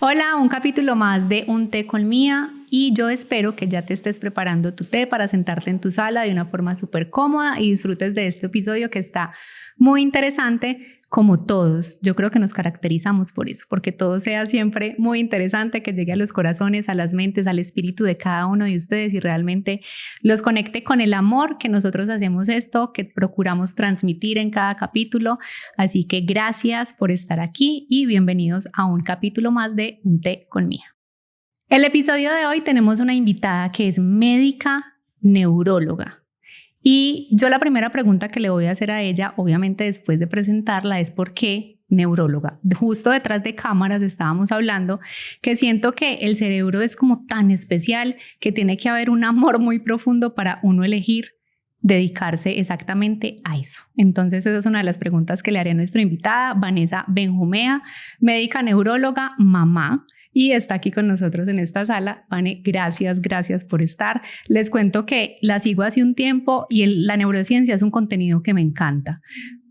Hola, un capítulo más de Un té con Mía y yo espero que ya te estés preparando tu té para sentarte en tu sala de una forma súper cómoda y disfrutes de este episodio que está muy interesante. Como todos, yo creo que nos caracterizamos por eso, porque todo sea siempre muy interesante, que llegue a los corazones, a las mentes, al espíritu de cada uno de ustedes y realmente los conecte con el amor que nosotros hacemos esto, que procuramos transmitir en cada capítulo. Así que gracias por estar aquí y bienvenidos a un capítulo más de Un té con Mía. El episodio de hoy tenemos una invitada que es médica neuróloga. Y yo la primera pregunta que le voy a hacer a ella, obviamente después de presentarla, es ¿por qué neuróloga? Justo detrás de cámaras estábamos hablando que siento que el cerebro es como tan especial que tiene que haber un amor muy profundo para uno elegir dedicarse exactamente a eso. Entonces esa es una de las preguntas que le haré a nuestra invitada, Vanessa Benjumea, médica neuróloga, mamá, y está aquí con nosotros en esta sala. Vane, gracias por estar. Les cuento que la sigo hace un tiempo y la neurociencia es un contenido que me encanta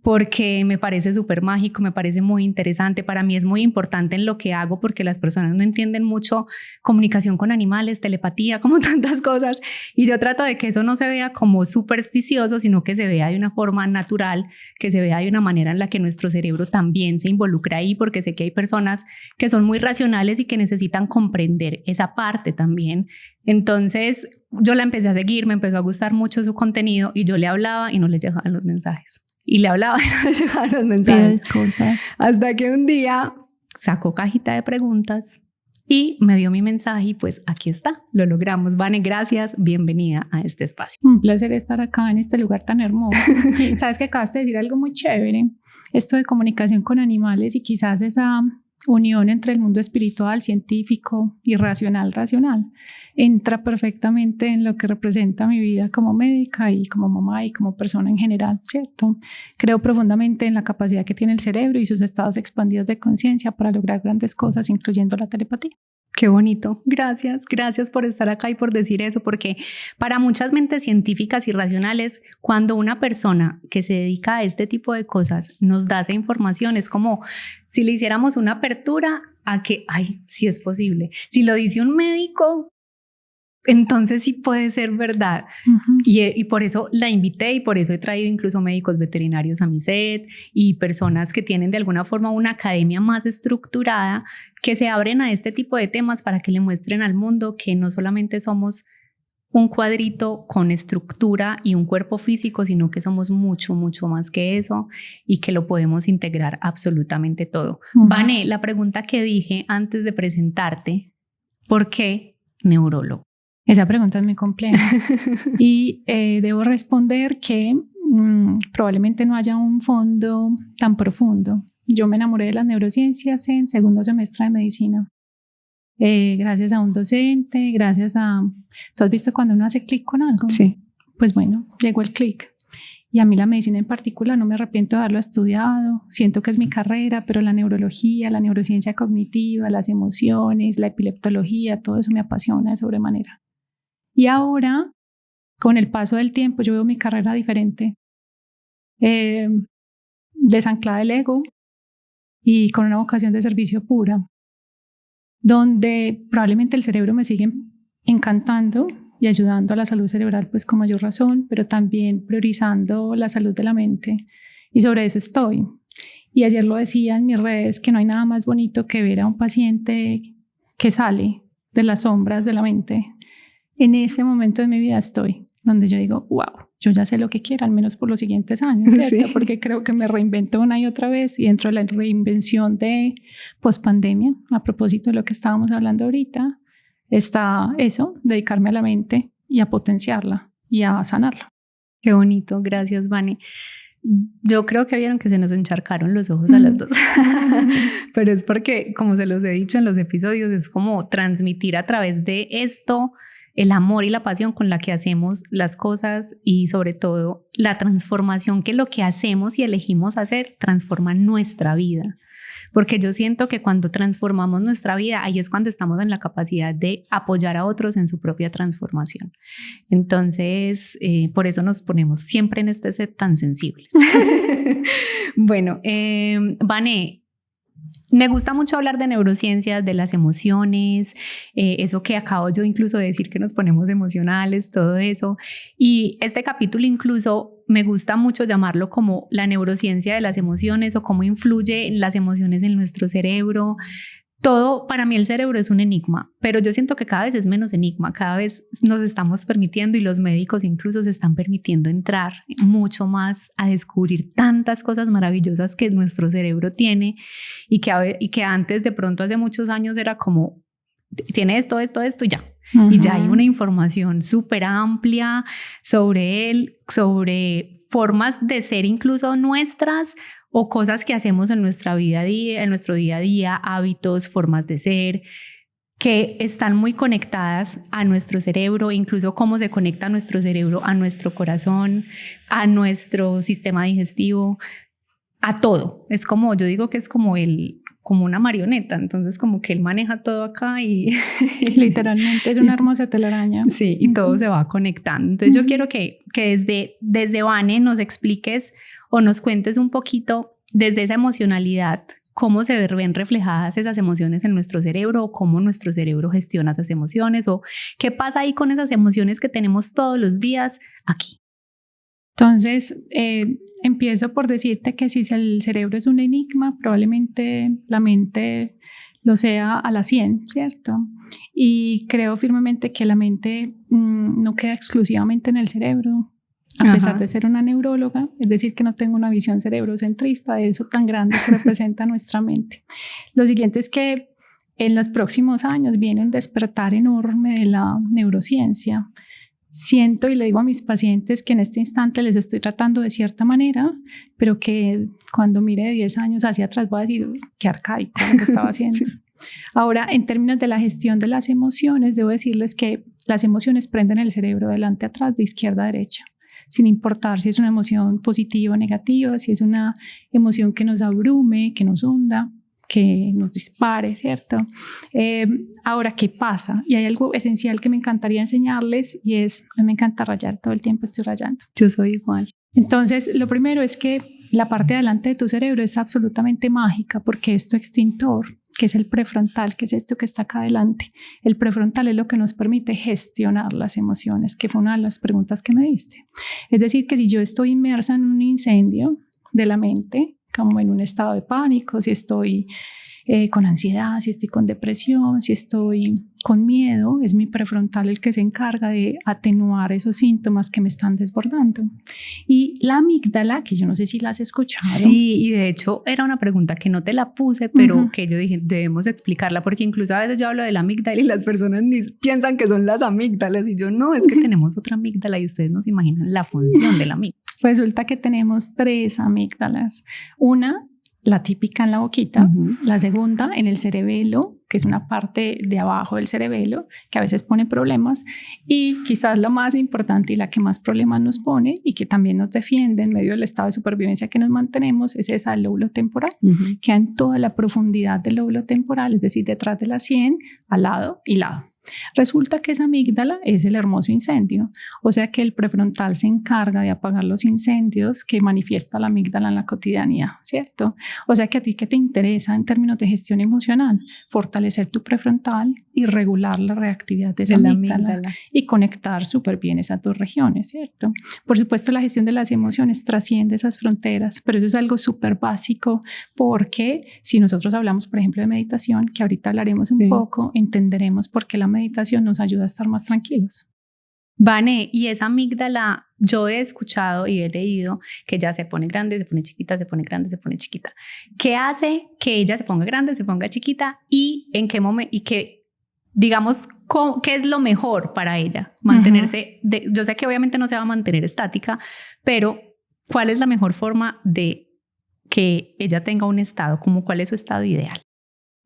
porque me parece súper mágico, me parece muy interesante. Para mí es muy importante en lo que hago porque las personas no entienden mucho comunicación con animales, telepatía, como tantas cosas. Y yo trato de que eso no se vea como supersticioso, sino que se vea de una forma natural, que se vea de una manera en la que nuestro cerebro también se involucra ahí, porque sé que hay personas que son muy racionales y que necesitan comprender esa parte también. Entonces yo la empecé a seguir, me empezó a gustar mucho su contenido y yo le hablaba y no le llegaban los mensajes. Y le hablaba y no le llegaban los mensajes. Pido disculpas. Hasta que un día sacó cajita de preguntas y me vio mi mensaje y pues aquí está, lo logramos. Vane, gracias, bienvenida a este espacio. Un placer estar acá en este lugar tan hermoso. Sabes que acabas de decir algo muy chévere, esto de comunicación con animales y quizás esa unión entre el mundo espiritual, científico y racional entra perfectamente en lo que representa mi vida como médica y como mamá y como persona en general, ¿cierto? Creo profundamente en la capacidad que tiene el cerebro y sus estados expandidos de conciencia para lograr grandes cosas, incluyendo la telepatía. Qué bonito. Gracias por estar acá y por decir eso, porque para muchas mentes científicas y racionales, cuando una persona que se dedica a este tipo de cosas nos da esa información, es como si le hiciéramos una apertura a que, ay, sí es posible. Si lo dice un médico, entonces sí puede ser verdad. Uh-huh. Y por eso la invité y por eso he traído incluso médicos veterinarios a mi set y personas que tienen de alguna forma una academia más estructurada que se abren a este tipo de temas para que le muestren al mundo que no solamente somos un cuadrito con estructura y un cuerpo físico, sino que somos mucho más que eso y que lo podemos integrar absolutamente todo. Uh-huh. Vane, la pregunta que dije antes de presentarte, ¿por qué neurólogo? Esa pregunta es muy compleja y debo responder que probablemente no haya un fondo tan profundo. Yo me enamoré de las neurociencias en segundo semestre de medicina, gracias a un docente, gracias a... ¿Tú has visto cuando uno hace clic con algo? Sí. Pues bueno, llegó el clic. Y a mí la medicina en particular, no me arrepiento de haberlo estudiado, siento que es mi carrera, pero la neurología, la neurociencia cognitiva, las emociones, la epileptología, todo eso me apasiona de sobremanera. Y ahora, con el paso del tiempo, yo veo mi carrera diferente, desanclada del ego y con una vocación de servicio pura, donde probablemente el cerebro me sigue encantando y ayudando a la salud cerebral pues con mayor razón, pero también priorizando la salud de la mente, y sobre eso estoy. Y ayer lo decía en mis redes que no hay nada más bonito que ver a un paciente que sale de las sombras de la mente. En ese momento de mi vida estoy, donde yo digo, wow, yo ya sé lo que quiero, al menos por los siguientes años, ¿cierto? Sí. Porque creo que me reinvento una y otra vez, y dentro de la reinvención de pospandemia, a propósito de lo que estábamos hablando ahorita, está eso, dedicarme a la mente y a potenciarla y a sanarla. Qué bonito, gracias, Vane. Yo creo que vieron que se nos encharcaron los ojos a las dos, pero es porque, como se los he dicho en los episodios, es como transmitir a través de esto el amor y la pasión con la que hacemos las cosas y sobre todo la transformación que lo que hacemos y elegimos hacer transforma nuestra vida. Porque yo siento que cuando transformamos nuestra vida, ahí es cuando estamos en la capacidad de apoyar a otros en su propia transformación. Entonces, por eso nos ponemos siempre en este set tan sensibles. Bueno, Vane, Me gusta mucho hablar de neurociencias, de las emociones, eso que acabo yo incluso de decir que nos ponemos emocionales, todo eso. Y este capítulo incluso me gusta mucho llamarlo como la neurociencia de las emociones o cómo influyen las emociones en nuestro cerebro. Todo, para mí el cerebro es un enigma, pero yo siento que cada vez es menos enigma, cada vez nos estamos permitiendo y los médicos incluso se están permitiendo entrar mucho más a descubrir tantas cosas maravillosas que nuestro cerebro tiene y que antes de pronto hace muchos años era como, tiene esto y ya. Uh-huh. Y ya hay una información súper amplia sobre él, sobre formas de ser incluso nuestras o cosas que hacemos en nuestra vida, en nuestro día a día, hábitos, formas de ser, que están muy conectadas a nuestro cerebro, incluso cómo se conecta nuestro cerebro a nuestro corazón, a nuestro sistema digestivo, a todo. Es como, yo digo que es como una marioneta, entonces como que él maneja todo acá y... Literalmente es una hermosa telaraña. Sí, y todo se va conectando. Entonces yo quiero que desde Vane nos expliques o nos cuentes un poquito desde esa emocionalidad, cómo se ven reflejadas esas emociones en nuestro cerebro o cómo nuestro cerebro gestiona esas emociones o qué pasa ahí con esas emociones que tenemos todos los días aquí. Entonces, empiezo por decirte que si el cerebro es un enigma, probablemente la mente lo sea a la 100, ¿cierto? Y creo firmemente que la mente no queda exclusivamente en el cerebro. A pesar de ser una neuróloga, es decir, que no tengo una visión cerebrocentrista de eso tan grande que representa nuestra mente. Lo siguiente es que en los próximos años viene un despertar enorme de la neurociencia. Siento y le digo a mis pacientes que en este instante les estoy tratando de cierta manera, pero que cuando mire de 10 años hacia atrás voy a decir, qué arcaico lo que estaba haciendo. Sí. Ahora, en términos de la gestión de las emociones, debo decirles que las emociones prenden el cerebro delante, atrás, de izquierda a derecha, sin importar si es una emoción positiva o negativa, si es una emoción que nos abrume, que nos hunda, que nos dispare, ¿cierto? Ahora, ¿qué pasa? Y hay algo esencial que me encantaría enseñarles y es, a mí me encanta rayar, todo el tiempo estoy rayando. Yo soy igual. Entonces, lo primero es que la parte de adelante de tu cerebro es absolutamente mágica porque es tu extintor, que es el prefrontal, que es esto que está acá adelante. El prefrontal es lo que nos permite gestionar las emociones, que fue una de las preguntas que me diste. Es decir, que si yo estoy inmersa en un incendio de la mente, como en un estado de pánico, si estoy con ansiedad, si estoy con depresión, si estoy con miedo, es mi prefrontal el que se encarga de atenuar esos síntomas que me están desbordando. Y la amígdala, que yo no sé si la has escuchado. Sí, y de hecho era una pregunta que no te la puse, pero que yo dije, debemos explicarla, porque incluso a veces yo hablo de la amígdala y las personas piensan que son las amígdalas, y yo no, es que tenemos otra amígdala y ustedes no se imaginan la función de la amígdala. Resulta que tenemos 3 amígdalas. Una, la típica en la boquita, la segunda en el cerebelo, que es una parte de abajo del cerebelo, que a veces pone problemas, y quizás la más importante y la que más problemas nos pone y que también nos defiende en medio del estado de supervivencia que nos mantenemos, es esa del lóbulo temporal, que en toda la profundidad del lóbulo temporal, es decir, detrás de la sien, al lado y lado. Resulta que esa amígdala es el hermoso incendio, o sea que el prefrontal se encarga de apagar los incendios que manifiesta la amígdala en la cotidianidad, ¿cierto? O sea que a ti que te interesa en términos de gestión emocional, fortalecer tu prefrontal y regular la reactividad de esa amígdala y conectar súper bien esas 2 regiones, ¿cierto? Por supuesto, la gestión de las emociones trasciende esas fronteras, pero eso es algo súper básico porque si nosotros hablamos, por ejemplo, de meditación, que ahorita hablaremos un poco, entenderemos por qué la meditación nos ayuda a estar más tranquilos. Vane, y esa amígdala, yo he escuchado y he leído que ya se pone grande, se pone chiquita, se pone grande, se pone chiquita. ¿Qué hace que ella se ponga grande, se ponga chiquita y en qué momento, y que, digamos, qué es lo mejor para ella? Mantenerse, yo sé que obviamente no se va a mantener estática, pero ¿cuál es la mejor forma de que ella tenga un estado? Como ¿cuál es su estado ideal?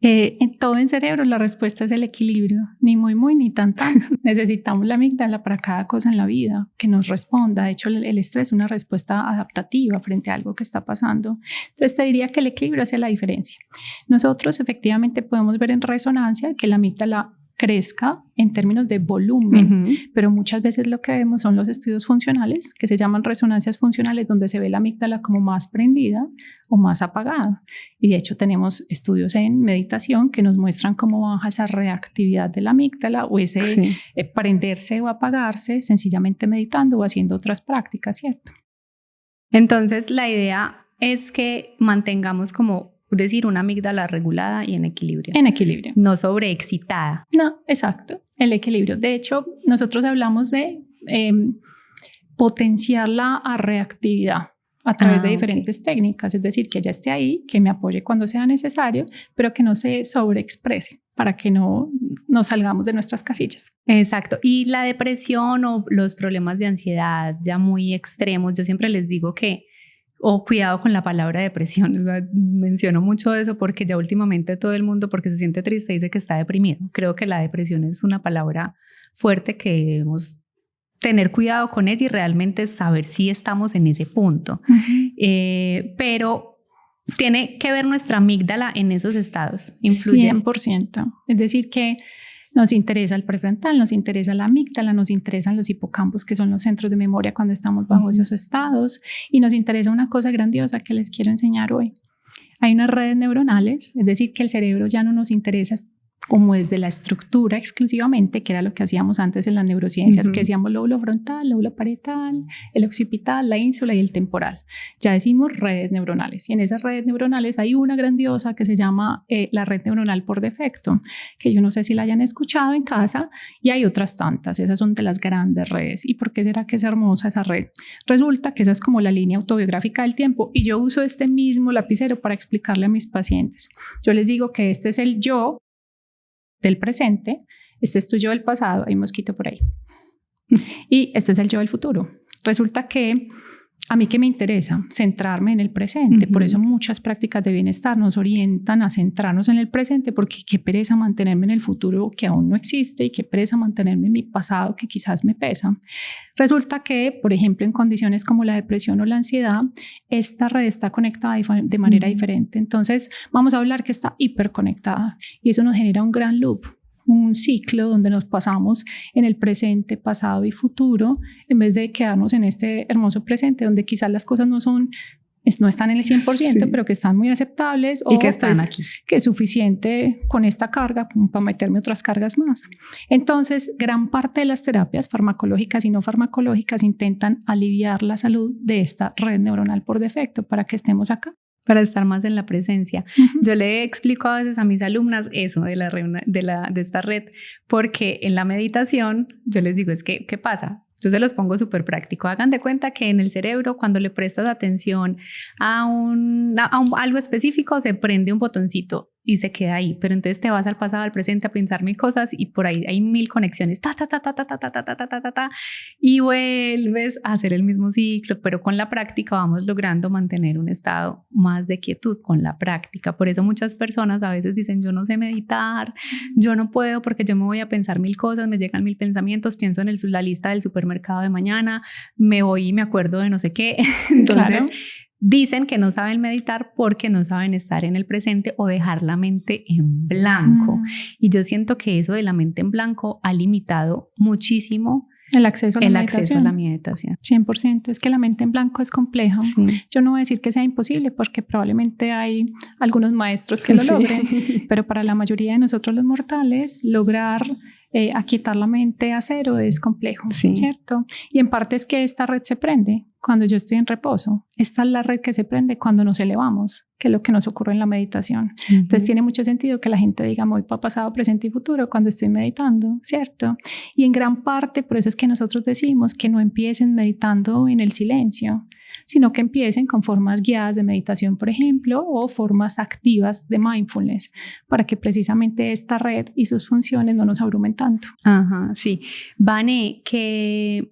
En todo en cerebro la respuesta es el equilibrio, ni muy ni tan. Necesitamos la amígdala para cada cosa en la vida que nos responda. De hecho, el estrés es una respuesta adaptativa frente a algo que está pasando. Entonces te diría que el equilibrio hace la diferencia. Nosotros efectivamente podemos ver en resonancia que la amígdala crezca en términos de volumen, pero muchas veces lo que vemos son los estudios funcionales, que se llaman resonancias funcionales, donde se ve la amígdala como más prendida o más apagada. Y de hecho tenemos estudios en meditación que nos muestran cómo baja esa reactividad de la amígdala o ese prenderse o apagarse sencillamente meditando o haciendo otras prácticas, ¿cierto? Entonces la idea es que mantengamos como decir una amígdala regulada y en equilibrio. En equilibrio. No sobreexcitada. No, exacto, el equilibrio. De hecho, nosotros hablamos de potenciar la reactividad a través de diferentes técnicas, es decir, que ella esté ahí, que me apoye cuando sea necesario, pero que no se sobreexprese para que no salgamos de nuestras casillas. Exacto. Y la depresión o los problemas de ansiedad ya muy extremos, yo siempre les digo que cuidado con la palabra depresión. O sea, menciono mucho eso porque ya últimamente todo el mundo, porque se siente triste, dice que está deprimido. Creo que la depresión es una palabra fuerte que debemos tener cuidado con ella y realmente saber si estamos en ese punto. Pero tiene que ver nuestra amígdala en esos estados. ¿Influye? 100%. Es decir, que nos interesa el prefrontal, nos interesa la amígdala, nos interesan los hipocampos, que son los centros de memoria cuando estamos bajo esos estados, y nos interesa una cosa grandiosa que les quiero enseñar hoy. Hay unas redes neuronales, es decir, que el cerebro ya no nos interesa como desde la estructura exclusivamente, que era lo que hacíamos antes en las neurociencias, que decíamos lóbulo frontal, lóbulo parietal, el occipital, la ínsula y el temporal. Ya decimos redes neuronales, y en esas redes neuronales hay una grandiosa que se llama la red neuronal por defecto, que yo no sé si la hayan escuchado en casa, y hay otras tantas. Esas son de las grandes redes. ¿Y por qué será que es hermosa esa red? Resulta que esa es como la línea autobiográfica del tiempo, y yo uso este mismo lapicero para explicarle a mis pacientes. Yo les digo que este es el yo del presente, este es tu yo del pasado, hay un mosquito por ahí, y este es el yo del futuro. Resulta que a mí que me interesa centrarme en el presente, por eso muchas prácticas de bienestar nos orientan a centrarnos en el presente, porque qué pereza mantenerme en el futuro que aún no existe y qué pereza mantenerme en mi pasado que quizás me pesa. Resulta que, por ejemplo, en condiciones como la depresión o la ansiedad, esta red está conectada de manera diferente. Entonces vamos a hablar que está hiperconectada, y eso nos genera un gran loop, un ciclo donde nos pasamos en el presente, pasado y futuro, en vez de quedarnos en este hermoso presente donde quizás las cosas no están en el 100%, pero que están muy aceptables y que están aquí. Que es suficiente con esta carga para meterme otras cargas más. Entonces, gran parte de las terapias farmacológicas y no farmacológicas intentan aliviar la salud de esta red neuronal por defecto para que estemos acá. Para estar más en la presencia. Yo le explico a veces a mis alumnas eso de esta red, porque en la meditación yo les digo, ¿qué pasa? Yo se los pongo súper práctico. Hagan de cuenta que en el cerebro, cuando le prestas atención a algo específico, se prende un botoncito y se queda ahí. Pero entonces te vas al pasado, al presente a pensar mil cosas y por ahí hay mil conexiones. Y vuelves a hacer el mismo ciclo, pero con la práctica vamos logrando mantener un estado más de quietud con la práctica. Por eso muchas personas a veces dicen, yo no sé meditar, yo no puedo porque yo me voy a pensar mil cosas, me llegan mil pensamientos, pienso en la lista del supermercado de mañana, me voy y me acuerdo de no sé qué. Entonces, dicen que no saben meditar porque no saben estar en el presente o dejar la mente en blanco. Y yo siento que eso de la mente en blanco ha limitado muchísimo el acceso a la meditación. 100%. Es que la mente en blanco es compleja. Sí. Yo no voy a decir que sea imposible porque probablemente hay algunos maestros que lo logren, pero para la mayoría de nosotros los mortales, lograr aquietar la mente a cero es complejo, ¿cierto? Y en parte es que esta red se prende cuando yo estoy en reposo. Esta es la red que se prende cuando nos elevamos, que es lo que nos ocurre en la meditación. Entonces tiene mucho sentido que la gente diga voy para pasado, presente y futuro cuando estoy meditando, ¿cierto? Y en gran parte por eso es que nosotros decimos que no empiecen meditando en el silencio, sino que empiecen con formas guiadas de meditación, por ejemplo, o formas activas de mindfulness, para que precisamente esta red y sus funciones no nos abrumen tanto. Ajá, sí. Vane, ¿qué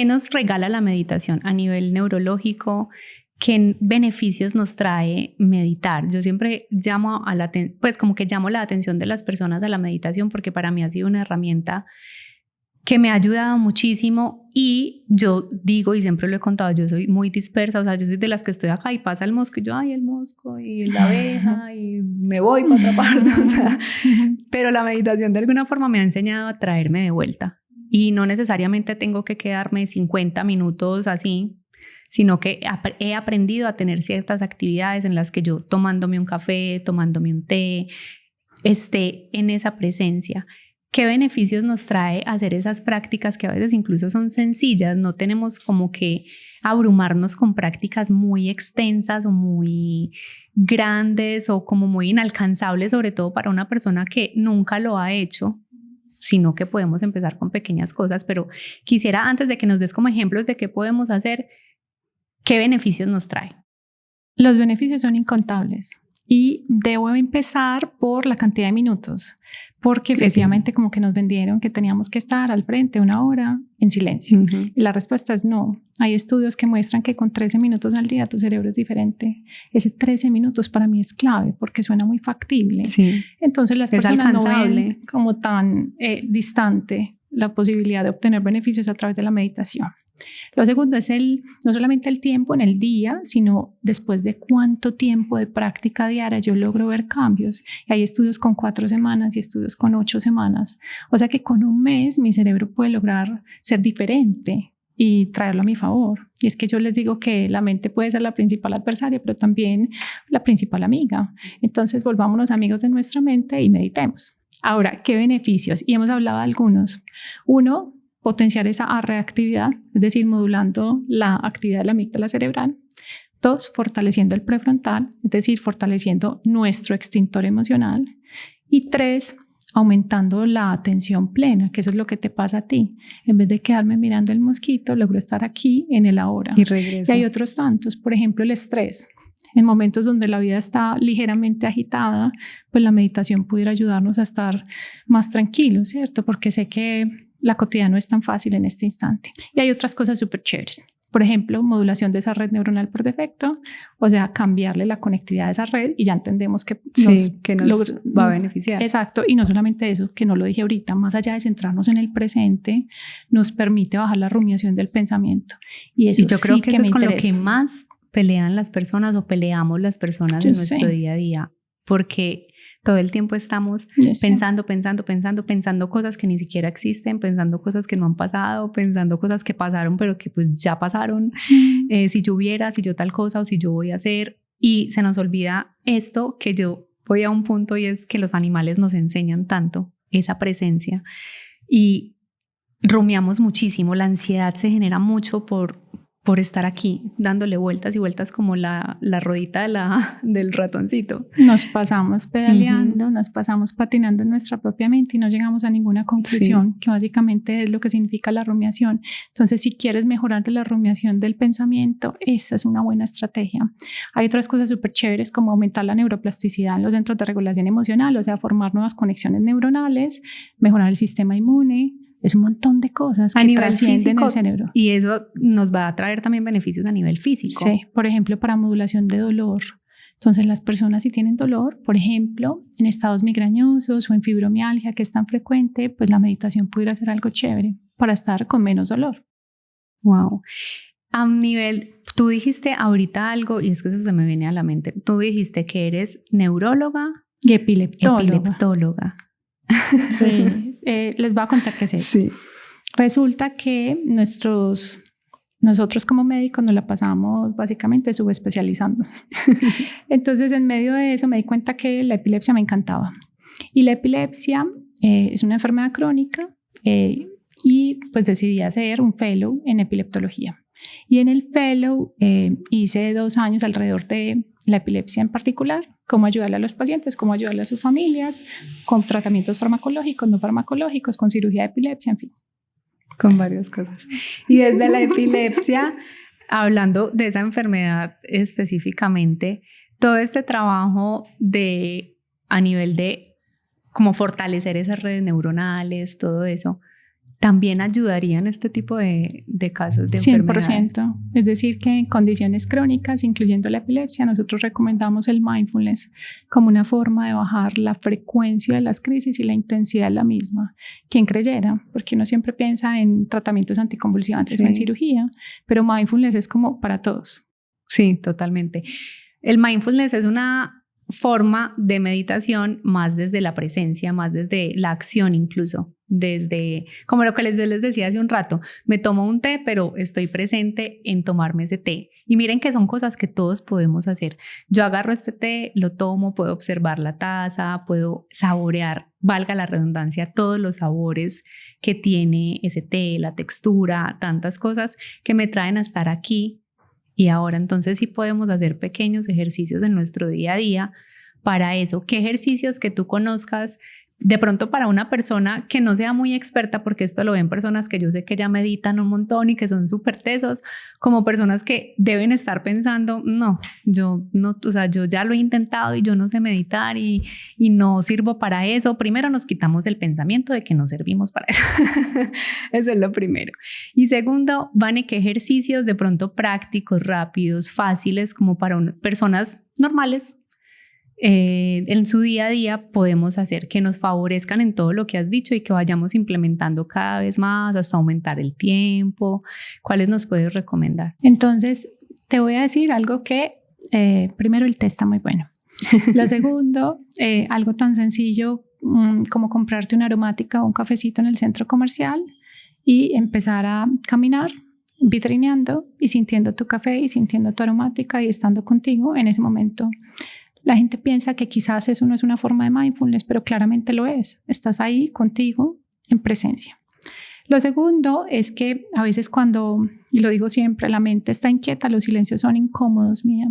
nos regala la meditación a nivel neurológico? ¿Qué beneficios nos trae meditar? Yo siempre llamo la atención de las personas a la meditación porque para mí ha sido una herramienta que me ha ayudado muchísimo y yo digo, y siempre lo he contado, yo soy muy dispersa, o sea, yo soy de las que estoy acá y pasa el mosco y yo, ay, el mosco y la abeja y me voy para otra parte, o sea, pero la meditación de alguna forma me ha enseñado a traerme de vuelta y no necesariamente tengo que quedarme 50 minutos así, sino que he aprendido a tener ciertas actividades en las que yo tomándome un café, tomándome un té, esté en esa presencia. ¿Qué beneficios nos trae hacer esas prácticas que a veces incluso son sencillas? No tenemos como que abrumarnos con prácticas muy extensas o muy grandes o como muy inalcanzables, sobre todo para una persona que nunca lo ha hecho, sino que podemos empezar con pequeñas cosas. Pero quisiera, antes de que nos des como ejemplos de qué podemos hacer, ¿qué beneficios nos trae? Los beneficios son incontables y debo empezar por la cantidad de minutos, porque efectivamente como que nos vendieron que teníamos que estar al frente 1 hora en silencio. Y la respuesta es no. Hay estudios que muestran que con 13 minutos al día tu cerebro es diferente. Ese 13 minutos para mí es clave porque suena muy factible. Sí. Entonces las personas no ven como tan distante la posibilidad de obtener beneficios a través de la meditación. Lo segundo es no solamente el tiempo en el día, sino después de cuánto tiempo de práctica diaria yo logro ver cambios. Y hay estudios con 4 semanas y estudios con 8 semanas. O sea que con un mes mi cerebro puede lograr ser diferente y traerlo a mi favor. Y es que yo les digo que la mente puede ser la principal adversaria, pero también la principal amiga. Entonces volvámonos amigos de nuestra mente y meditemos. Ahora, ¿qué beneficios? Y hemos hablado de algunos. 1, potenciar esa reactividad, es decir, modulando la actividad de la amígdala cerebral. 2, fortaleciendo el prefrontal, es decir, fortaleciendo nuestro extintor emocional. Y 3, aumentando la atención plena, que eso es lo que te pasa a ti. En vez de quedarme mirando el mosquito, logro estar aquí en el ahora. Y regreso. Y hay otros tantos, por ejemplo, el estrés. En momentos donde la vida está ligeramente agitada, pues la meditación pudiera ayudarnos a estar más tranquilos, ¿cierto? Porque sé que la cotidiana no es tan fácil en este instante. Y hay otras cosas súper chéveres. Por ejemplo, modulación de esa red neuronal por defecto, o sea, cambiarle la conectividad de esa red y ya entendemos que nos va a beneficiar. Exacto, y no solamente eso, que no lo dije ahorita, más allá de centrarnos en el presente, nos permite bajar la rumiación del pensamiento. Y eso yo creo sí que eso es con lo que más pelean las personas o peleamos las personas en nuestro día a día, porque todo el tiempo estamos pensando cosas que ni siquiera existen, pensando cosas que no han pasado, pensando cosas que pasaron pero que pues ya pasaron, si yo hubiera, si yo tal cosa o si yo voy a hacer, y se nos olvida esto, que yo voy a un punto y es que los animales nos enseñan tanto esa presencia y rumiamos muchísimo, la ansiedad se genera mucho por estar aquí dándole vueltas y vueltas como la ruedita del ratoncito. Nos pasamos pedaleando, nos pasamos patinando en nuestra propia mente y no llegamos a ninguna conclusión, que básicamente es lo que significa la rumiación. Entonces, si quieres mejorar de la rumiación del pensamiento, esta es una buena estrategia. Hay otras cosas súper chéveres como aumentar la neuroplasticidad en los centros de regulación emocional, o sea, formar nuevas conexiones neuronales, mejorar el sistema inmune. Es un montón de cosas que trascienden el cerebro. Y eso nos va a traer también beneficios a nivel físico. Sí, por ejemplo, para modulación de dolor. Entonces, las personas si tienen dolor, por ejemplo, en estados migrañosos o en fibromialgia que es tan frecuente, pues la meditación pudiera ser algo chévere para estar con menos dolor. Wow. A nivel, tú dijiste ahorita algo, y es que eso se me viene a la mente. Tú dijiste que eres neuróloga y epileptóloga. Epileptóloga. Sí, les voy a contar qué es eso. Sí. Resulta que nosotros como médicos nos la pasamos básicamente subespecializándonos. Entonces, en medio de eso me di cuenta que la epilepsia me encantaba. Y la epilepsia es una enfermedad crónica y pues decidí hacer un fellow en epileptología. Y en el fellow hice 2 años alrededor de la epilepsia en particular, cómo ayudarle a los pacientes, cómo ayudarle a sus familias, con tratamientos farmacológicos, no farmacológicos, con cirugía de epilepsia, en fin. Con varias cosas. Y desde la epilepsia, hablando de esa enfermedad específicamente, todo este trabajo a nivel de como fortalecer esas redes neuronales, todo eso, también ayudaría en este tipo de casos de enfermedad. 100%. Es decir, que en condiciones crónicas, incluyendo la epilepsia, nosotros recomendamos el mindfulness como una forma de bajar la frecuencia de las crisis y la intensidad de la misma. Quien creyera, porque uno siempre piensa en tratamientos anticonvulsivantes o en cirugía, pero mindfulness es como para todos. Sí, totalmente. El mindfulness es una forma de meditación más desde la presencia, más desde la acción incluso, desde, como lo que les decía hace un rato, me tomo un té, pero estoy presente en tomarme ese té. Y miren que son cosas que todos podemos hacer. Yo agarro este té, lo tomo, puedo observar la taza, puedo saborear, valga la redundancia, todos los sabores que tiene ese té, la textura, tantas cosas que me traen a estar aquí. Y ahora entonces sí podemos hacer pequeños ejercicios en nuestro día a día para eso. ¿Qué ejercicios que tú conozcas de pronto para una persona que no sea muy experta, porque esto lo ven personas que yo sé que ya meditan un montón y que son súper tesos, como personas que deben estar pensando, yo ya lo he intentado y yo no sé meditar y no sirvo para eso? Primero nos quitamos el pensamiento de que no servimos para eso. Eso es lo primero. Y segundo, Vane, ¿qué ejercicios de pronto prácticos, rápidos, fáciles, como para personas normales, en su día a día podemos hacer que nos favorezcan en todo lo que has dicho y que vayamos implementando cada vez más hasta aumentar el tiempo? ¿Cuáles nos puedes recomendar? Entonces, te voy a decir algo que, primero, el té está muy bueno. Lo segundo, algo tan sencillo como comprarte una aromática o un cafecito en el centro comercial y empezar a caminar vitrineando y sintiendo tu café y sintiendo tu aromática y estando contigo en ese momento. La gente piensa que quizás eso no es una forma de mindfulness, pero claramente lo es. Estás ahí contigo en presencia. Lo segundo es que a veces cuando, y lo digo siempre, la mente está inquieta, los silencios son incómodos, Mía.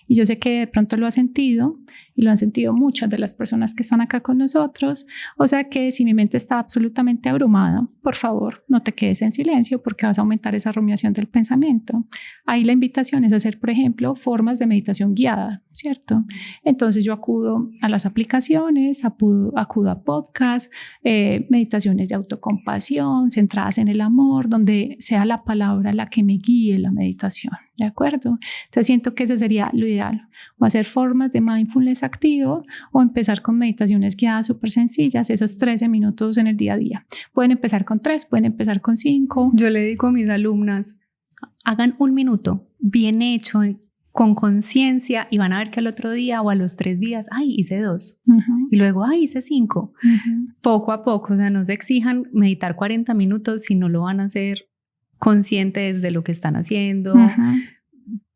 Y yo sé que de pronto lo has sentido y lo han sentido muchas de las personas que están acá con nosotros. O sea que si mi mente está absolutamente abrumada, por favor, no te quedes en silencio porque vas a aumentar esa rumiación del pensamiento. Ahí la invitación es hacer, por ejemplo, formas de meditación guiada, ¿cierto? Entonces yo acudo a las aplicaciones, acudo a podcasts, meditaciones de autocompasión, centradas en el amor, donde sea la palabra la que me guíe la meditación, ¿de acuerdo? Entonces siento que ese sería lo ideal, o hacer formas de mindfulness activo o empezar con meditaciones guiadas súper sencillas, esos 13 minutos en el día a día. Pueden empezar con 3, pueden empezar con 5. Yo le digo a mis alumnas, hagan 1 minuto bien hecho, con conciencia, y van a ver que al otro día o a los 3 días, hice 2. Y luego, hice 5. Poco a poco, o sea, no se exijan meditar 40 minutos si no lo van a hacer conscientes de lo que están haciendo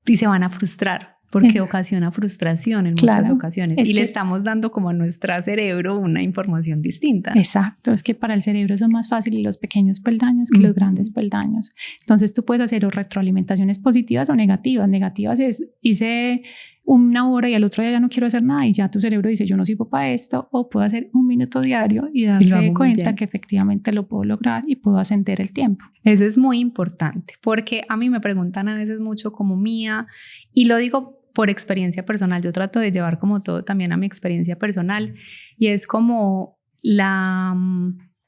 y se van a frustrar porque ocasiona frustración en muchas ocasiones y le estamos dando como a nuestro cerebro una información distinta. Exacto, es que para el cerebro son más fáciles los pequeños peldaños que los grandes peldaños. Entonces tú puedes hacer retroalimentaciones positivas o negativas. Negativas es, hice 1 hora y al otro día ya no quiero hacer nada y ya tu cerebro dice yo no sirvo para esto, o puedo hacer 1 minuto diario y darse cuenta que efectivamente lo puedo lograr y puedo ascender el tiempo. Eso es muy importante porque a mí me preguntan a veces mucho como Mía, y lo digo por experiencia personal, yo trato de llevar como todo también a mi experiencia personal, y es como la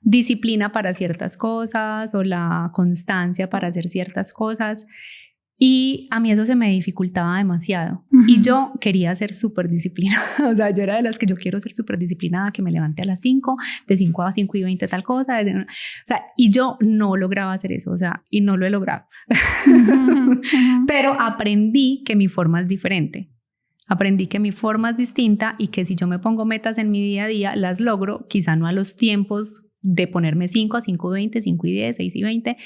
disciplina para ciertas cosas o la constancia para hacer ciertas cosas, y a mí eso se me dificultaba demasiado y yo quería ser súper disciplinada, o sea, yo era de las que yo quiero ser súper disciplinada, que me levante a las 5, de 5 a 5 y 20 tal cosa, o sea, y yo no lograba hacer eso, o sea, y no lo he logrado. Pero aprendí que mi forma es diferente. Aprendí que mi forma es distinta y que si yo me pongo metas en mi día a día, las logro, quizá no a los tiempos de ponerme 5 a 5:20, 5:10, 6:20,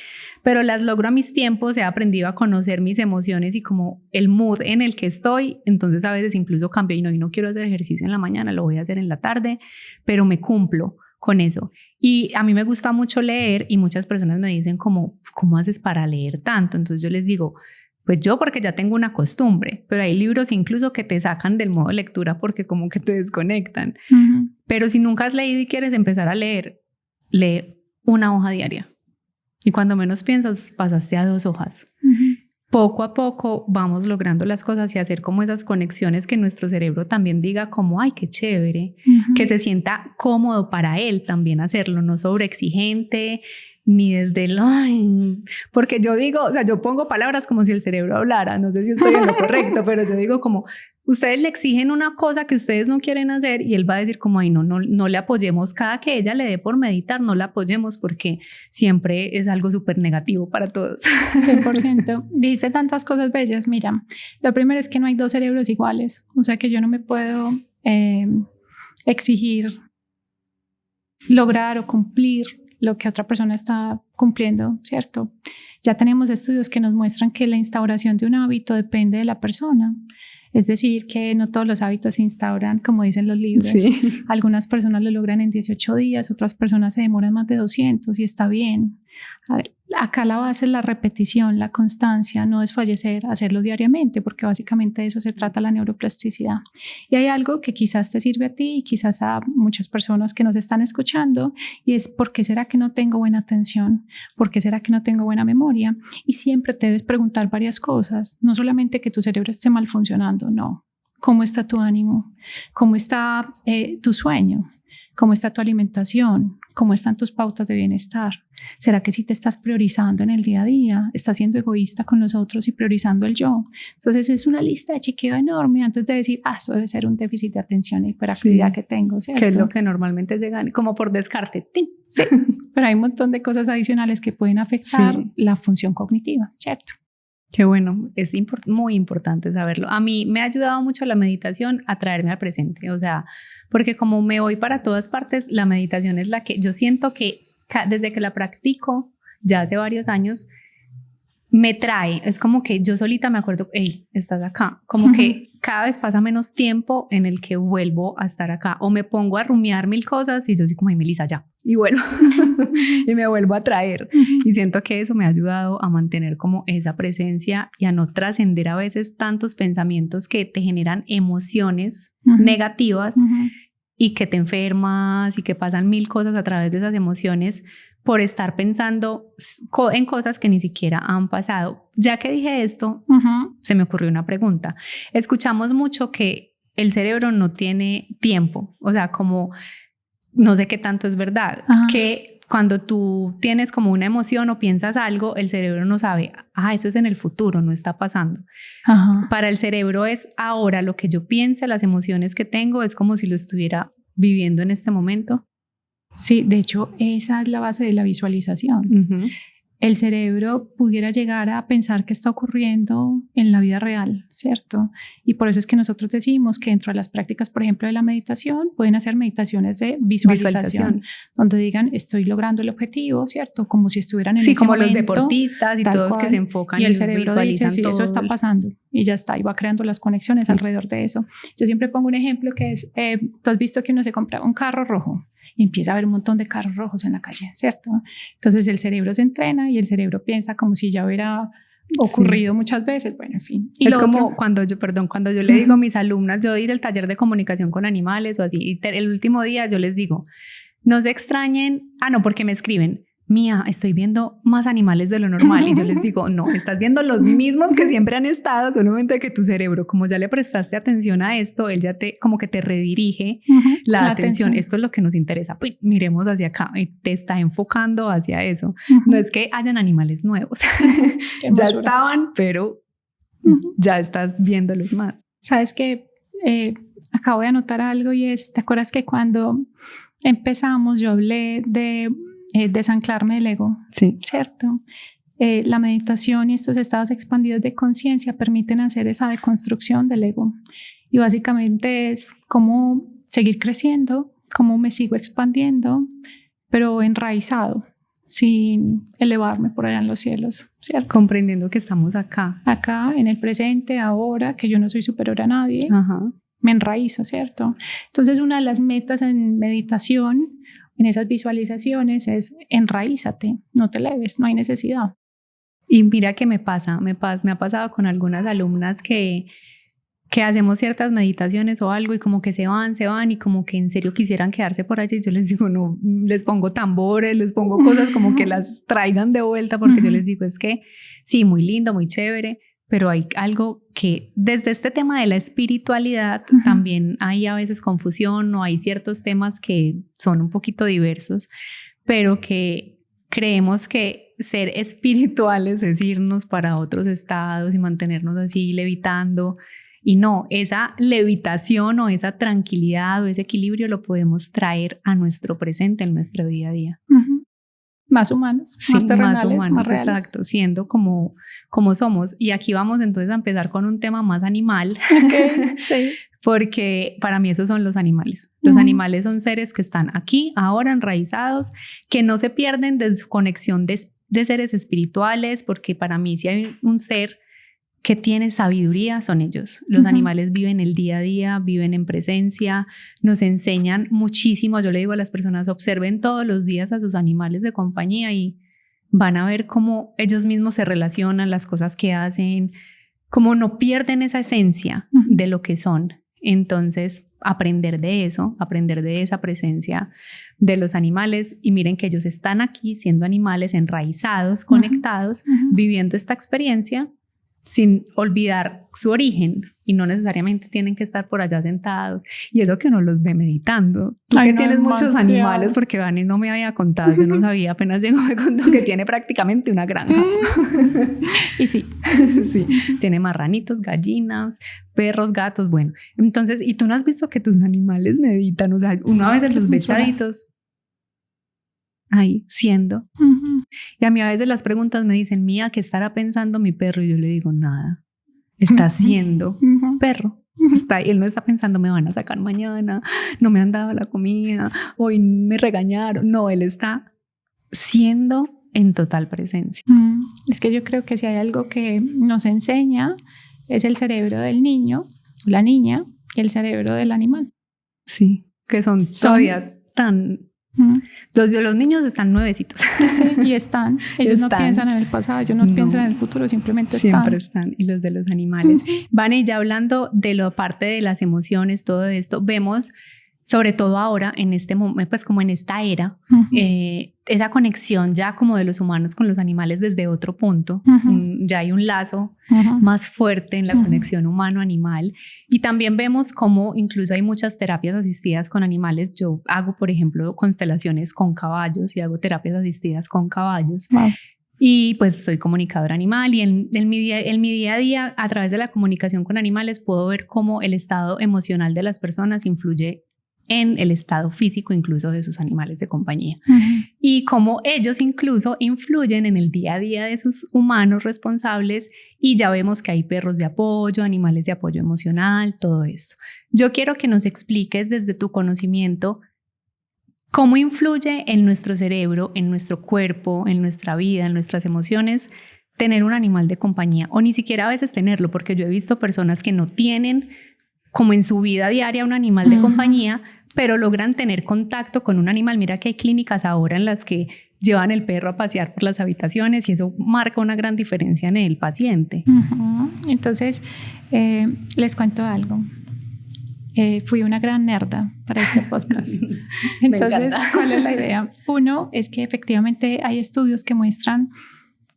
pero las logro a mis tiempos. He aprendido a conocer mis emociones y como el mood en el que estoy. Entonces a veces incluso cambio y no quiero hacer ejercicio en la mañana, lo voy a hacer en la tarde, pero me cumplo con eso. Y a mí me gusta mucho leer y muchas personas me dicen como, ¿cómo haces para leer tanto? Entonces yo les digo, pues yo porque ya tengo una costumbre, pero hay libros incluso que te sacan del modo de lectura porque como que te desconectan. Pero si nunca has leído y quieres empezar a leer, lee 1 hoja diaria. Y cuando menos piensas, pasaste a 2 hojas. Poco a poco vamos logrando las cosas y hacer como esas conexiones que nuestro cerebro también diga como, ay, qué chévere, que se sienta cómodo para él también hacerlo, no sobreexigente, ni desde el, ay, porque yo digo, o sea, yo pongo palabras como si el cerebro hablara, no sé si estoy en lo correcto, pero yo digo como, ustedes le exigen una cosa que ustedes no quieren hacer y él va a decir como, ay, no le apoyemos, cada que ella le dé por meditar, no la apoyemos porque siempre es algo súper negativo para todos. 100%. Dice tantas cosas bellas. Mira, lo primero es que no hay dos cerebros iguales, o sea que yo no me puedo exigir lograr o cumplir lo que otra persona está cumpliendo, ¿cierto? Ya tenemos estudios que nos muestran que la instauración de un hábito depende de la persona. Es decir, que no todos los hábitos se instauran, como dicen los libros. Sí. Algunas personas lo logran en 18 días, otras personas se demoran más de 200 y está bien. Acá la base es la repetición, la constancia, no desfallecer, hacerlo diariamente, porque básicamente de eso se trata la neuroplasticidad. Y hay algo que quizás te sirve a ti y quizás a muchas personas que nos están escuchando, y es ¿por qué será que no tengo buena atención? ¿Por qué será que no tengo buena memoria? Y siempre te debes preguntar varias cosas, no solamente que tu cerebro esté mal funcionando, no. ¿Cómo está tu ánimo? ¿Cómo está tu sueño? ¿Cómo está tu alimentación? ¿Cómo están tus pautas de bienestar? ¿Será que si te estás priorizando en el día a día, estás siendo egoísta con los otros y priorizando el yo? Entonces es una lista de chequeo enorme antes de decir, eso debe ser un déficit de atención e hiperactividad que tengo, ¿cierto? Que es lo que normalmente llegan, como por descarte. ¡Tin! Sí, pero hay un montón de cosas adicionales que pueden afectar la función cognitiva, ¿cierto? Qué bueno, es muy importante saberlo. A mí me ha ayudado mucho la meditación a traerme al presente, o sea, porque como me voy para todas partes, la meditación es la que yo siento que desde que la practico, ya hace varios años, me trae, es como que yo solita me acuerdo, hey, estás acá, como que cada vez pasa menos tiempo en el que vuelvo a estar acá, o me pongo a rumiar mil cosas y yo soy como, ay, Melissa, ya, y vuelvo, y me vuelvo a traer, y siento que eso me ha ayudado a mantener como esa presencia y a no trascender a veces tantos pensamientos que te generan emociones negativas y que te enfermas y que pasan mil cosas a través de esas emociones por estar pensando en cosas que ni siquiera han pasado. Ya que dije esto, se me ocurrió una pregunta. Escuchamos mucho que el cerebro no tiene tiempo, o sea, como no sé qué tanto es verdad, que cuando tú tienes como una emoción o piensas algo, el cerebro no sabe, eso es en el futuro, no está pasando. Para el cerebro es ahora lo que yo piense, las emociones que tengo, es como si lo estuviera viviendo en este momento. Sí, de hecho, esa es la base de la visualización. El cerebro pudiera llegar a pensar que está ocurriendo en la vida real, ¿cierto? Y por eso es que nosotros decimos que dentro de las prácticas, por ejemplo, de la meditación, pueden hacer meditaciones de visualización. Donde digan, estoy logrando el objetivo, ¿cierto? Como si estuvieran en ese como momento, los deportistas y todos cual, que se enfocan y el cerebro visualizan dice, sí, eso está pasando, y ya está, y va creando las conexiones alrededor de eso. Yo siempre pongo un ejemplo que es, tú has visto que uno se compra un carro rojo, y empieza a haber un montón de carros rojos en la calle, ¿cierto? Entonces el cerebro se entrena y el cerebro piensa como si ya hubiera ocurrido muchas veces, bueno, en fin. Y es como cuando yo le digo a mis alumnas, yo ir al taller de comunicación con animales o así, y el último día yo les digo, no se extrañen, porque me escriben, Mía, estoy viendo más animales de lo normal. Y yo les digo, no, estás viendo los mismos que siempre han estado, solamente que tu cerebro, como ya le prestaste atención a esto, él ya como que te redirige la atención. Esto es lo que nos interesa. Pues miremos hacia acá y te está enfocando hacia eso. No es que hayan animales nuevos. Ya estaban, pero ya estás viéndolos más. Sabes que acabo de anotar algo y ¿te acuerdas que cuando empezamos yo hablé de desanclarme del ego? Sí. ¿Cierto? La meditación y estos estados expandidos de conciencia permiten hacer esa deconstrucción del ego. Y básicamente es cómo seguir creciendo, cómo me sigo expandiendo, pero enraizado, sin elevarme por allá en los cielos, ¿cierto? Comprendiendo que estamos acá. Acá, en el presente, ahora, que yo no soy superior a nadie. Me enraizo, ¿cierto? Entonces, una de las metas en meditación, en esas visualizaciones, es enraízate, no te eleves, no hay necesidad. Y mira que me ha pasado con algunas alumnas que hacemos ciertas meditaciones o algo y como que se van y como que en serio quisieran quedarse por allí. Yo les digo, no, les pongo tambores, les pongo cosas como que las traigan de vuelta, porque yo les digo, es que sí, muy lindo, muy chévere, pero hay algo que desde este tema de la espiritualidad también hay a veces confusión, o hay ciertos temas que son un poquito diversos, pero que creemos que ser espirituales es irnos para otros estados y mantenernos así levitando. Y no, esa levitación o esa tranquilidad o ese equilibrio lo podemos traer a nuestro presente, en nuestro día a día. Más humanos, sí, más terrenales, más humanos, más reales. Exacto, siendo como somos. Y aquí vamos entonces a empezar con un tema más animal. Okay, sí. Porque para mí esos son los animales. Los animales son seres que están aquí, ahora, enraizados, que no se pierden de su conexión de seres espirituales, porque para mí si hay un ser que tiene sabiduría, son ellos. Los animales viven el día a día, viven en presencia, nos enseñan muchísimo. Yo le digo a las personas, observen todos los días a sus animales de compañía y van a ver cómo ellos mismos se relacionan, las cosas que hacen, cómo no pierden esa esencia de lo que son. Entonces, aprender de eso, aprender de esa presencia de los animales, y miren que ellos están aquí siendo animales enraizados, conectados, viviendo esta experiencia sin olvidar su origen, y no necesariamente tienen que estar por allá sentados, y eso que uno los ve meditando. Tú que tienes muchos animales, porque Vani no me había contado, yo no sabía, apenas llegó me contó que tiene prácticamente una granja. Y sí. Sí, tiene marranitos, gallinas, perros, gatos, bueno. Entonces, ¿y tú no has visto que tus animales meditan? O sea, uno a veces los ve echaditos ahí, siendo. Y a mí a veces las preguntas me dicen, Mía, ¿qué estará pensando mi perro? Y yo le digo, nada, está siendo perro. Él no está pensando, me van a sacar mañana, no me han dado la comida, hoy me regañaron. No, él está siendo en total presencia. Es que yo creo que si hay algo que nos enseña es el cerebro del niño, la niña, y el cerebro del animal. Sí, que son todavía tan... Entonces, los niños están nuevecitos. Sí, y están. Ellos no piensan en el pasado, ellos no piensan en el futuro, simplemente están. Siempre están. Y los de los animales. Vane, ya hablando de la parte de las emociones, todo esto, vemos, sobre todo ahora, en este momento, pues como en esta era, esa conexión ya como de los humanos con los animales desde otro punto. Ya hay un lazo más fuerte en la conexión humano-animal. Y también vemos cómo incluso hay muchas terapias asistidas con animales. Yo hago, por ejemplo, constelaciones con caballos y hago terapias asistidas con caballos. Wow. Y pues soy comunicadora animal, y en mi día a día, a través de la comunicación con animales, puedo ver cómo el estado emocional de las personas influye en el estado físico incluso de sus animales de compañía, y cómo ellos incluso influyen en el día a día de sus humanos responsables. Y ya vemos que hay perros de apoyo, animales de apoyo emocional, todo esto. Yo quiero que nos expliques desde tu conocimiento cómo influye en nuestro cerebro, en nuestro cuerpo, en nuestra vida, en nuestras emociones, tener un animal de compañía, o ni siquiera a veces tenerlo, porque yo he visto personas que no tienen como en su vida diaria un animal de compañía, pero logran tener contacto con un animal. Mira que hay clínicas ahora en las que llevan el perro a pasear por las habitaciones, y eso marca una gran diferencia en el paciente. Entonces, les cuento algo. Fui una gran nerda para este podcast. Entonces, ¿cuál es la idea? Uno es que efectivamente hay estudios que muestran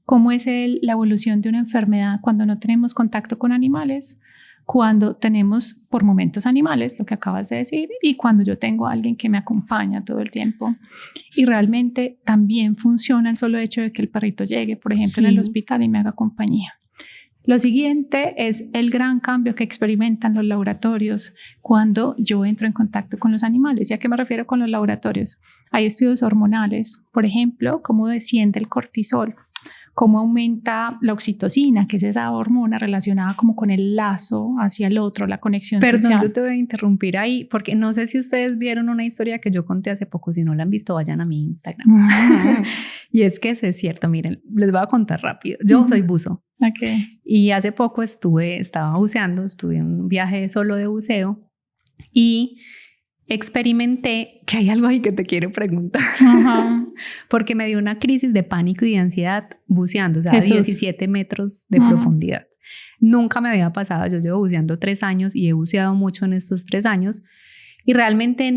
cómo es la evolución de una enfermedad cuando no tenemos contacto con animales, cuando tenemos por momentos animales, lo que acabas de decir, y cuando yo tengo a alguien que me acompaña todo el tiempo. Y realmente también funciona el solo hecho de que el perrito llegue, por ejemplo, en el hospital y me haga compañía. Lo siguiente es el gran cambio que experimentan los laboratorios cuando yo entro en contacto con los animales. ¿Y a qué me refiero con los laboratorios? Hay estudios hormonales, por ejemplo, cómo desciende el cortisol, cómo aumenta la oxitocina, que es esa hormona relacionada como con el lazo hacia el otro, la conexión social. Perdón, yo te voy a interrumpir ahí, porque no sé si ustedes vieron una historia que yo conté hace poco. Si no la han visto, vayan a mi Instagram. Y es que eso es cierto. Miren, les voy a contar rápido. Yo soy buzo. Okay. Y hace poco estaba buceando, estuve en un viaje solo de buceo, y experimenté que hay algo ahí que te quiero preguntar. Porque me dio una crisis de pánico y de ansiedad buceando, o sea, 17 metros de profundidad. Nunca me había pasado. Yo llevo buceando 3 años y he buceado mucho en estos 3 años, y realmente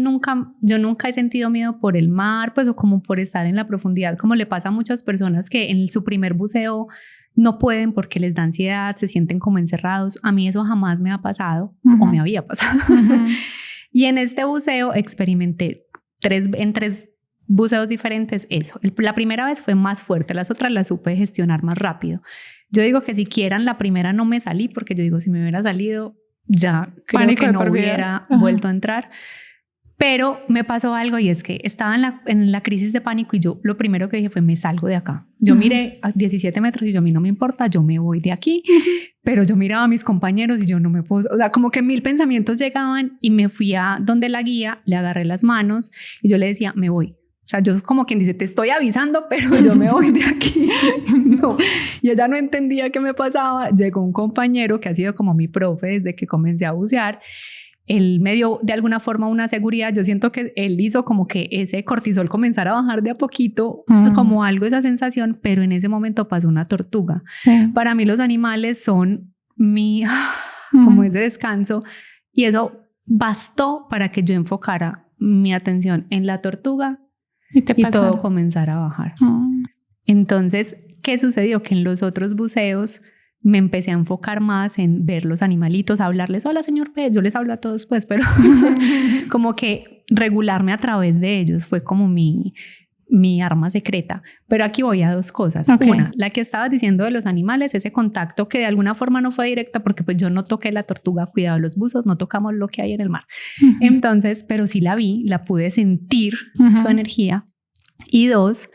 yo nunca he sentido miedo por el mar, pues, o como por estar en la profundidad, como le pasa a muchas personas que en su primer buceo no pueden porque les da ansiedad, se sienten como encerrados. A mí eso jamás me ha pasado, o me había pasado. Y en este buceo experimenté en tres buceos diferentes, eso. La primera vez fue más fuerte, las otras las supe gestionar más rápido. Yo digo que siquiera en la primera no me salí, porque yo digo, si me hubiera salido, ya creo Pánico que de no por vida. hubiera vuelto a entrar. Pero me pasó algo y es que estaba en la crisis de pánico y yo lo primero que dije fue, me salgo de acá. Yo miré a 17 metros y yo, a mí no me importa, yo me voy de aquí. Pero yo miraba a mis compañeros y yo no me puedo, o sea, como que 1000 pensamientos llegaban y me fui a donde la guía, le agarré las manos y yo le decía, me voy. O sea, yo como quien dice, te estoy avisando, pero yo me voy de aquí. No. Y ella no entendía qué me pasaba. Llegó un compañero que ha sido como mi profe desde que comencé a bucear. Él me dio de alguna forma una seguridad. Yo siento que él hizo como que ese cortisol comenzara a bajar de a poquito, como algo, esa sensación, pero en ese momento pasó una tortuga. Sí. Para mí los animales son como ese descanso, y eso bastó para que yo enfocara mi atención en la tortuga y todo comenzara a bajar. Entonces, ¿qué sucedió? Que en los otros buceos me empecé a enfocar más en ver los animalitos, a hablarles, hola señor pez, yo les hablo a todos pues, pero como que regularme a través de ellos fue como mi arma secreta. Pero aquí voy a 2 cosas. Okay. Una, la que estabas diciendo de los animales, ese contacto que de alguna forma no fue directo porque pues yo no toqué la tortuga, cuidado, los buzos, no tocamos lo que hay en el mar. Entonces, pero sí la vi, la pude sentir, su energía. Y 2,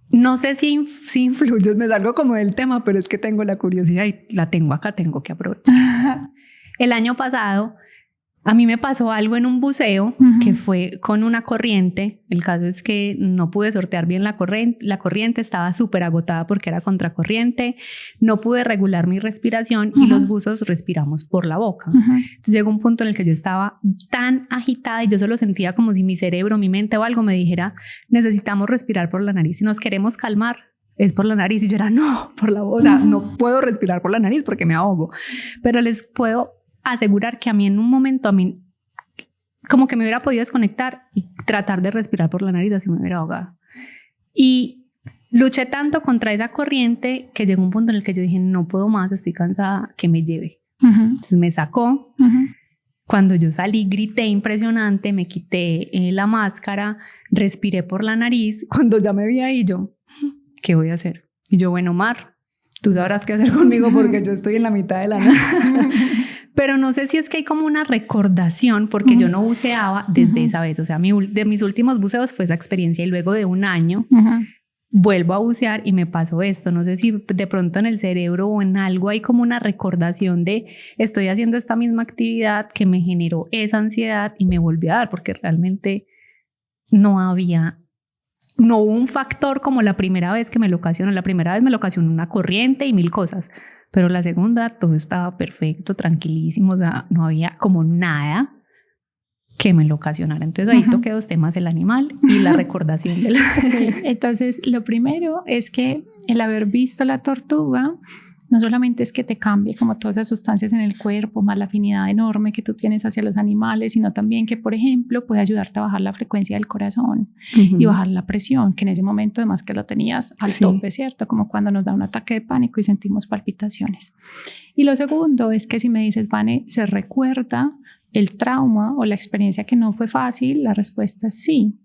no sé si influye, me salgo como del tema, pero es que tengo la curiosidad y la tengo acá, tengo que aprovechar. El año pasado a mí me pasó algo en un buceo que fue con una corriente. El caso es que no pude sortear bien la corriente, estaba súper agotada porque era contracorriente, no pude regular mi respiración y los buzos respiramos por la boca. Entonces llegó un punto en el que yo estaba tan agitada y yo solo sentía como si mi cerebro, mi mente o algo me dijera, necesitamos respirar por la nariz, si nos queremos calmar es por la nariz, y yo era no, por la boca, o sea, no puedo respirar por la nariz porque me ahogo. Pero les puedo asegurar que a mí en un momento, como que me hubiera podido desconectar y tratar de respirar por la nariz, así me hubiera ahogado. Y luché tanto contra esa corriente que llegó un punto en el que yo dije, no puedo más, estoy cansada, que me lleve. Entonces me sacó. Cuando yo salí, grité impresionante, me quité la máscara, respiré por la nariz. Cuando ya me vi ahí, yo, ¿qué voy a hacer? Y yo, bueno, Mar, tú sabrás qué hacer conmigo porque yo estoy en la mitad de la nada. Pero no sé si es que hay como una recordación, porque yo no buceaba desde esa vez. O sea, de mis últimos buceos fue esa experiencia y luego de un año vuelvo a bucear y me pasó esto. No sé si de pronto en el cerebro o en algo hay como una recordación de estoy haciendo esta misma actividad que me generó esa ansiedad y me volví a dar, porque realmente no hubo un factor como la primera vez que me lo ocasionó. La primera vez me lo ocasionó una corriente y 1000 cosas. Pero la segunda todo estaba perfecto, tranquilísimo, o sea, no había como nada que me lo ocasionara. Entonces ahí toqué 2 temas, el animal y la recordación de la... Sí, entonces lo primero es que el haber visto la tortuga no solamente es que te cambie como todas esas sustancias en el cuerpo, más la afinidad enorme que tú tienes hacia los animales, sino también que, por ejemplo, puede ayudarte a bajar la frecuencia del corazón y bajar la presión, que en ese momento además que lo tenías al tope, ¿cierto? Como cuando nos da un ataque de pánico y sentimos palpitaciones. Y lo segundo es que si me dices, Vane, ¿se recuerda el trauma o la experiencia que no fue fácil? La respuesta es sí.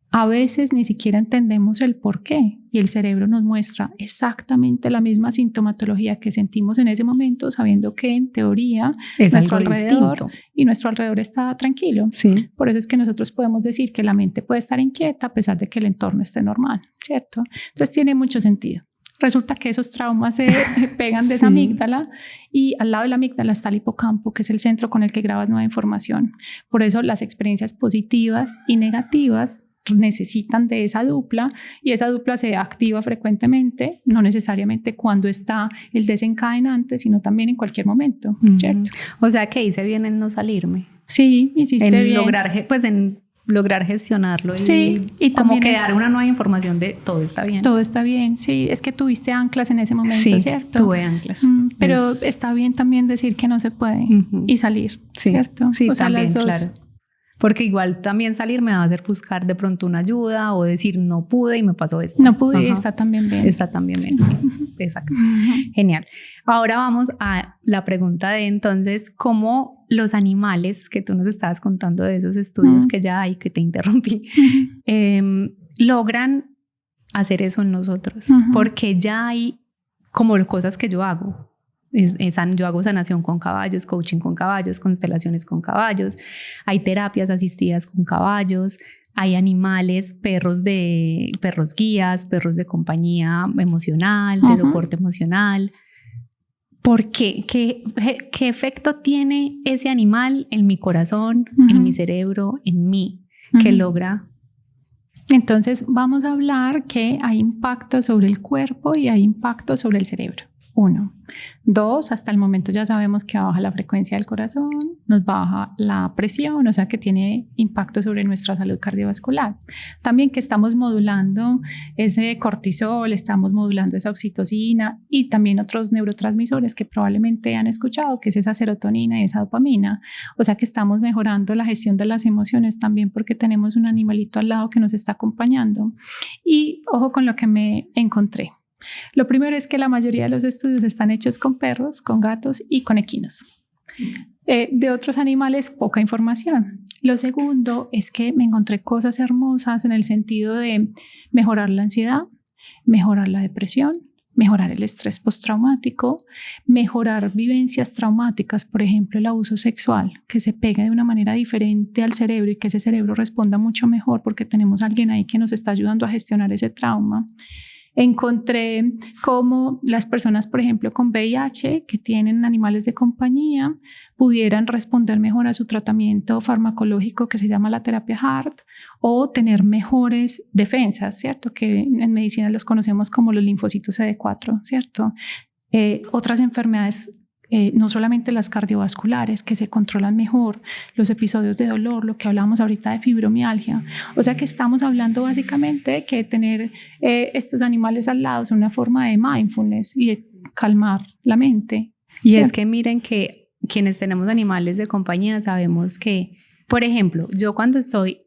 A veces ni siquiera entendemos el por qué y el cerebro nos muestra exactamente la misma sintomatología que sentimos en ese momento, sabiendo que en teoría es nuestro algo alrededor distinto. Y nuestro alrededor está tranquilo. Sí. Por eso es que nosotros podemos decir que la mente puede estar inquieta a pesar de que el entorno esté normal, ¿cierto? Entonces tiene mucho sentido. Resulta que esos traumas se pegan de esa amígdala y al lado de la amígdala está el hipocampo, que es el centro con el que grabas nueva información. Por eso las experiencias positivas y negativas necesitan de esa dupla y esa dupla se activa frecuentemente, no necesariamente cuando está el desencadenante, sino también en cualquier momento, ¿cierto? O sea que hice bien en no salirme. Sí, hiciste bien. En lograr gestionarlo y como que dar una nueva información de todo está bien. Todo está bien, sí, es que tuviste anclas en ese momento, ¿cierto? Tuve anclas. Pero está bien también decir que no se puede y salir, ¿cierto? Sí, o sea, también, claro. Porque igual también salir me va a hacer buscar de pronto una ayuda o decir no pude y me pasó esto. No pude y está también bien. Está también bien, sí. Exacto. Genial. Ahora vamos a la pregunta de entonces, ¿cómo los animales que tú nos estabas contando de esos estudios que ya hay, que te interrumpí, logran hacer eso en nosotros? Porque ya hay como cosas que yo hago. Yo hago sanación con caballos, coaching con caballos, constelaciones con caballos, hay terapias asistidas con caballos, hay animales, perros guías, perros de compañía emocional, de soporte emocional. ¿Por qué? ¿Qué efecto tiene ese animal en mi corazón, en mi cerebro, en mí, que logra? Entonces vamos a hablar que hay impacto sobre el cuerpo y hay impacto sobre el cerebro. 1. 2, hasta el momento ya sabemos que baja la frecuencia del corazón, nos baja la presión, o sea que tiene impacto sobre nuestra salud cardiovascular. También que estamos modulando ese cortisol, estamos modulando esa oxitocina y también otros neurotransmisores que probablemente han escuchado, que es esa serotonina y esa dopamina. O sea que estamos mejorando la gestión de las emociones también porque tenemos un animalito al lado que nos está acompañando. Y ojo con lo que me encontré. Lo primero es que la mayoría de los estudios están hechos con perros, con gatos y con equinos. De otros animales, poca información. Lo segundo es que me encontré cosas hermosas en el sentido de mejorar la ansiedad, mejorar la depresión, mejorar el estrés postraumático, mejorar vivencias traumáticas, por ejemplo, el abuso sexual, que se pega de una manera diferente al cerebro y que ese cerebro responda mucho mejor porque tenemos a alguien ahí que nos está ayudando a gestionar ese trauma. Encontré cómo las personas, por ejemplo, con VIH que tienen animales de compañía pudieran responder mejor a su tratamiento farmacológico que se llama la terapia HART o tener mejores defensas, ¿cierto? Que en medicina los conocemos como los linfocitos CD4, ¿cierto? Otras enfermedades, no solamente las cardiovasculares, que se controlan mejor, los episodios de dolor, lo que hablábamos ahorita de fibromialgia. O sea que estamos hablando básicamente que tener estos animales al lado es una forma de mindfulness y de calmar la mente. Y ¿cierto? Es que miren que quienes tenemos animales de compañía sabemos que, por ejemplo, yo cuando estoy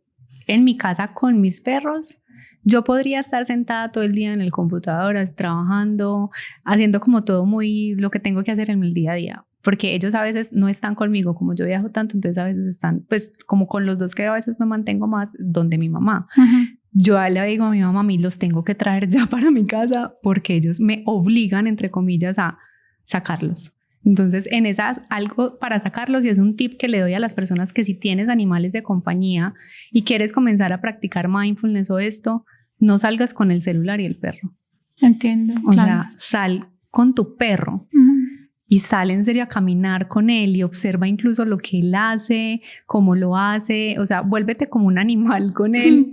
en mi casa con mis perros, yo podría estar sentada todo el día en el computador trabajando, haciendo como todo muy lo que tengo que hacer en el día a día, porque ellos a veces no están conmigo, como yo viajo tanto, entonces a veces están pues como con los dos que a veces me mantengo más donde mi mamá. Yo le digo a mi mamá, a mí los tengo que traer ya para mi casa porque ellos me obligan, entre comillas, a sacarlos. Entonces, en esa algo para sacarlos, y es un tip que le doy a las personas que si tienes animales de compañía y quieres comenzar a practicar mindfulness o esto, no salgas con el celular y el perro. Entiendo. O sea, sal con tu perro y sal en serio a caminar con él y observa incluso lo que él hace, cómo lo hace, o sea, vuélvete como un animal con él.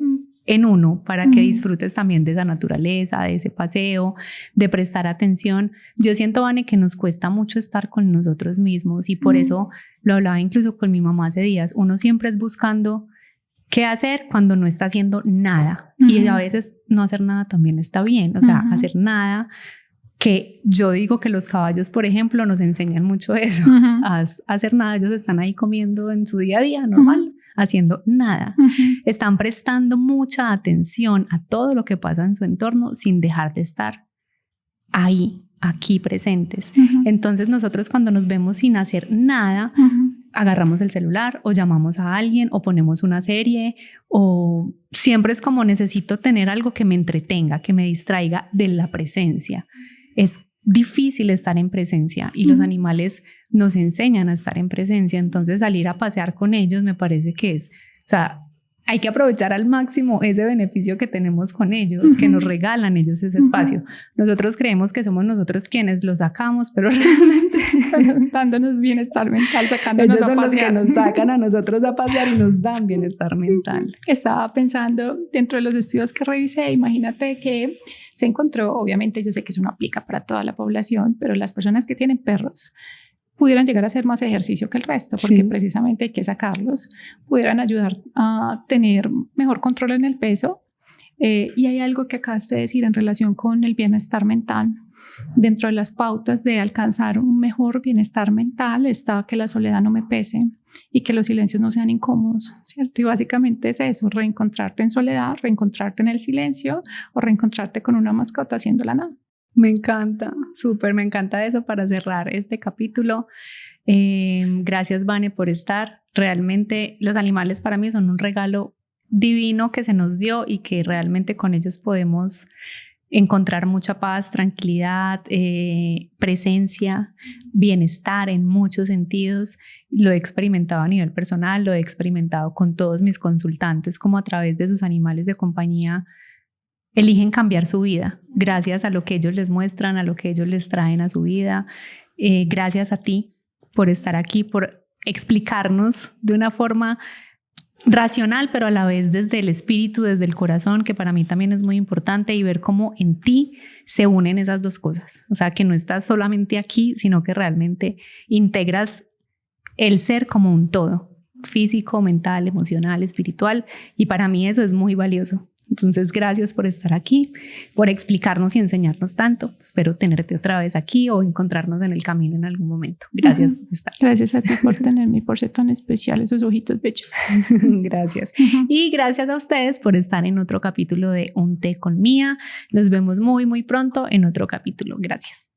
En uno, para que disfrutes también de esa naturaleza, de ese paseo, de prestar atención. Yo siento, Vane, que nos cuesta mucho estar con nosotros mismos y por eso lo hablaba incluso con mi mamá hace días. Uno siempre es buscando qué hacer cuando no está haciendo nada y a veces no hacer nada también está bien, o sea, hacer nada, que yo digo que los caballos, por ejemplo, nos enseñan mucho eso, a hacer nada. Ellos están ahí comiendo en su día a día normal, haciendo nada. Están prestando mucha atención a todo lo que pasa en su entorno sin dejar de estar ahí, aquí presentes. Entonces nosotros cuando nos vemos sin hacer nada, agarramos el celular o llamamos a alguien o ponemos una serie, o siempre es como necesito tener algo que me entretenga, que me distraiga de la presencia. Es difícil estar en presencia y los animales nos enseñan a estar en presencia, entonces salir a pasear con ellos me parece que es, o sea, hay que aprovechar al máximo ese beneficio que tenemos con ellos, que nos regalan ellos ese espacio. Nosotros creemos que somos nosotros quienes lo sacamos, pero realmente dándonos bienestar mental, sacándonos ellos son a pasear. Los que nos sacan a nosotros a pasear y nos dan bienestar mental. Estaba pensando, dentro de los estudios que revisé, imagínate que se encontró, obviamente yo sé que eso no aplica para toda la población, pero las personas que tienen perros pudieran llegar a hacer más ejercicio que el resto, porque precisamente hay que sacarlos, pudieran ayudar a tener mejor control en el peso. Y hay algo que acabaste de decir en relación con el bienestar mental, dentro de las pautas de alcanzar un mejor bienestar mental está que la soledad no me pese y que los silencios no sean incómodos, ¿cierto? Y básicamente es eso, reencontrarte en soledad, reencontrarte en el silencio o reencontrarte con una mascota haciendo la nada. Me encanta, súper, me encanta eso para cerrar este capítulo. Gracias, Vane, por estar. Realmente los animales para mí son un regalo divino que se nos dio y que realmente con ellos podemos encontrar mucha paz, tranquilidad, presencia, bienestar en muchos sentidos. Lo he experimentado a nivel personal, lo he experimentado con todos mis consultantes, como a través de sus animales de compañía eligen cambiar su vida gracias a lo que ellos les muestran, a lo que ellos les traen a su vida. Gracias a ti por estar aquí, por explicarnos de una forma racional, pero a la vez desde el espíritu, desde el corazón, que para mí también es muy importante, y ver cómo en ti se unen esas dos cosas. O sea, que no estás solamente aquí, sino que realmente integras el ser como un todo, físico, mental, emocional, espiritual, y para mí eso es muy valioso. Entonces, gracias por estar aquí, por explicarnos y enseñarnos tanto. Espero tenerte otra vez aquí o encontrarnos en el camino en algún momento. Gracias por estar. Gracias a ti por tenerme y por ser tan especial, esos ojitos bellos. Gracias. Y gracias a ustedes por estar en otro capítulo de Un Té con Mía. Nos vemos muy, muy pronto en otro capítulo. Gracias.